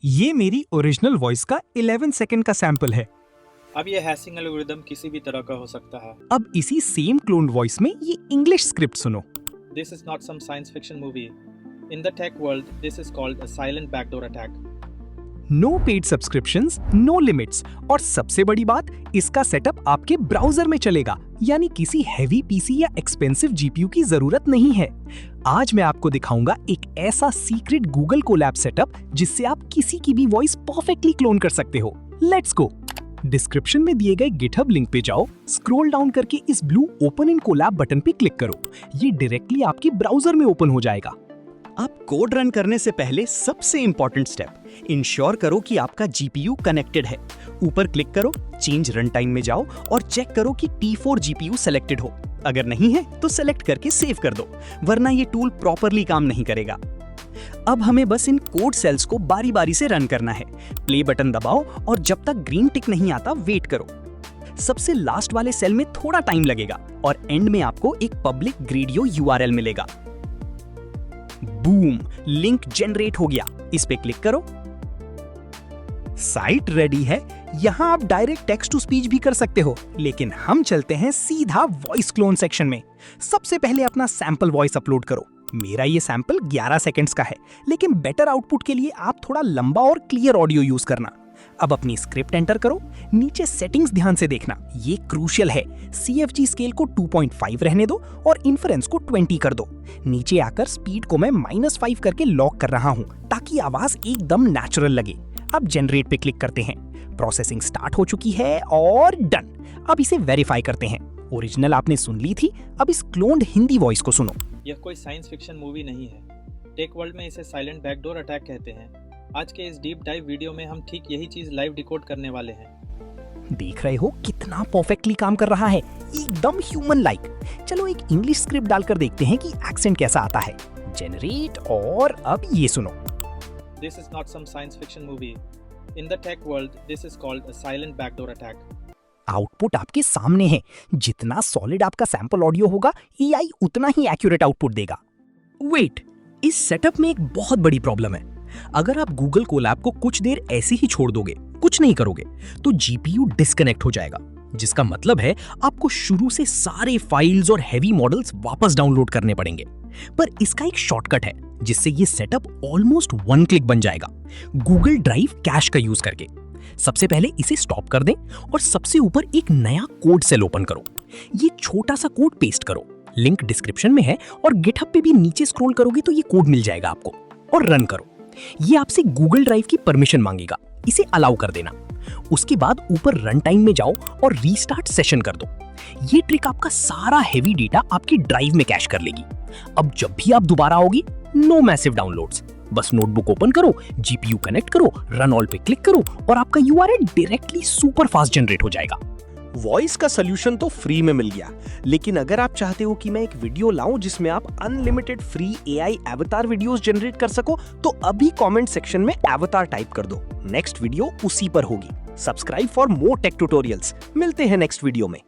ये मेरी original voice का 11 सेकंड का सैंपल है। अब ये हैशिंग एल्गोरिदम किसी भी तरह का हो सकता है। अब इसी सेम क्लोन्ड वॉइस में ये इंग्लिश स्क्रिप्ट सुनो। This is not some science fiction movie. In the tech world, this is called a silent backdoor attack. No paid subscriptions, no limits और सबसे बड़ी बात, इसका सेटअप आपके ब्राउजर में चलेगा, यानी किसी हैवी पीसी या एक्सपेंसिव जीपीयू की जरूरत नहीं है। आज मैं आपको दिखाऊंगा एक ऐसा सीक्रेट गूगल कोलैब सेटअप जिससे आप किसी की भी वॉइस परफेक्टली क्लोन कर सकते हो। Let's go. डिस्क्रिप्शन में दिए गए गिटहब लिंक पे जाओ, स्क्रॉल डाउन करके इस blue open in Colab button पे क्लिक करो। ये डायरेक्टली आपके ब्राउजर में ओपन हो जाएगा। आप कोड रन करने से पहले सबसे इंपॉर्टेंट स्टेप, इंश्योर करो कि आपका जीपीयू कनेक्टेड है। ऊपर क्लिक करो, चेंज रन टाइम में जाओ और चेक करो कि T4 जीपीयू सेलेक्टेड हो। अगर नहीं है तो सेलेक्ट करके सेव कर दो, वरना ये टूल प्रॉपरली काम नहीं करेगा। अब हमें बस इन कोड सेल्स को बारी बारी से रन करना है। प्ले बटन दबाओ और जब तक ग्रीन टिक नहीं आता वेट करो। सबसे लास्ट वाले सेल में थोड़ा टाइम लगेगा और एंड में आपको एक पब्लिक ग्रेडियो URL मिलेगा। बूम, लिंक जनरेट हो गया। इस पे क्लिक करो। साइट रेडी है। यहां आप डायरेक्ट टेक्स्ट टू स्पीच भी कर सकते हो, लेकिन हम चलते हैं सीधा वॉइस क्लोन सेक्शन में। सबसे पहले अपना सैंपल वॉइस अपलोड करो। मेरा ये सैंपल 11 सेकंड्स का है, लेकिन बेटर आउटपुट के लिए आप थोड़ा लंबा और क्लियर ऑडियो यूज करना। अब अपनी स्क्रिप्ट एंटर करो। नीचे सेटिंग्स ध्यान से देखना, ये क्रूशियल है। CFG स्केल को 2.5 रहने दो और इन्फ्रेंस को 20 कर दो। नीचे आकर स्पीड को मैं -5 करके लॉक कर रहा हूँ ताकि आवाज एकदम नेचुरल लगे। अब जनरेट पे क्लिक करते हैं। प्रोसेसिंग स्टार्ट हो चुकी है और डन। अब इसे वेरीफाई करते हैं। ओरिजिनल आपने सुन ली थी, अब इस क्लोन्ड हिंदी वॉइस को सुनो। यह कोई साइंस फिक्शन मूवी नहीं है। टेक वर्ल्ड में इसे साइलेंट बैकडोर अटैक कहते हैं। आज के इस डीप डाइव वीडियो में हम ठीक यही चीज लाइव डिकोड करने वाले हैं। देख रहे हो कितना परफेक्टली काम कर रहा है, एकदम ह्यूमन लाइक। चलो एक इंग्लिश स्क्रिप्ट डालकर देखते हैं कि एक्सेंट कैसा आता है। जनरेट और अब ये सुनो। This is not some science fiction movie. In the tech world, this is called a silent backdoor attack. Output आपके सामने है। जितना सॉलिड आपका सैंपल ऑडियो होगा, AI उतना ही एक्यूरेट आउटपुट देगा। वेट, इस सेटअप में एक बहुत बड़ी प्रॉब्लम है। अगर आप गूगल कोलैब को कुछ देर ऐसे ही छोड़ दोगे, कुछ नहीं करोगे, तो जीपीयू डिस्कनेक्ट हो जाएगा, जिसका मतलब है आपको शुरू से सारे फाइल्स और हैवी मॉडल्स वापस डाउनलोड करने पड़ेंगे। पर इसका एक शॉर्टकट है जिससे ये सेटअप ऑलमोस्ट 1 क्लिक बन जाएगा, गूगल ड्राइव कैश का यूज करके। सबसे पहले इसे स्टॉप कर दें और सबसे ऊपर एक नया कोड सेल ओपन करो। ये छोटा सा कोड पेस्ट करो, लिंक डिस्क्रिप्शन में है और गिटहब पे भी नीचे स्क्रॉल करोगे तो ये कोड मिल जाएगा आपको, और रन करो। ये आपसे गूगल ड्राइव की परमिशन मांगेगा, इसे अलाउ कर देना। उसके बाद ऊपर रन टाइम में जाओ और रीस्टार्ट सेशन कर दो। ये ट्रिक आपका सारा हैवी डेटा आपकी ड्राइव में कैश कर लेगी। अब जब भी आप दोबारा आओगे, नो मैसिव डाउनलोड्स, बस नोटबुक ओपन करो, जीपीयू कनेक्ट करो, रन ऑल पे क्लिक करो और आपका URL directly super fast generate हो जाएगा। वॉइस का सोल्यूशन तो फ्री में मिल गया, लेकिन अगर आप चाहते हो कि मैं एक वीडियो लाऊं जिसमें आप unlimited free AI एवतार videos generate कर सको, तो अभी कमेंट सेक्शन में एवतार टाइप कर दो। नेक्स्ट वीडियो उसी पर होगी। Subscribe for more tech tutorials. मिलते हैं नेक्स्ट वीडियो में।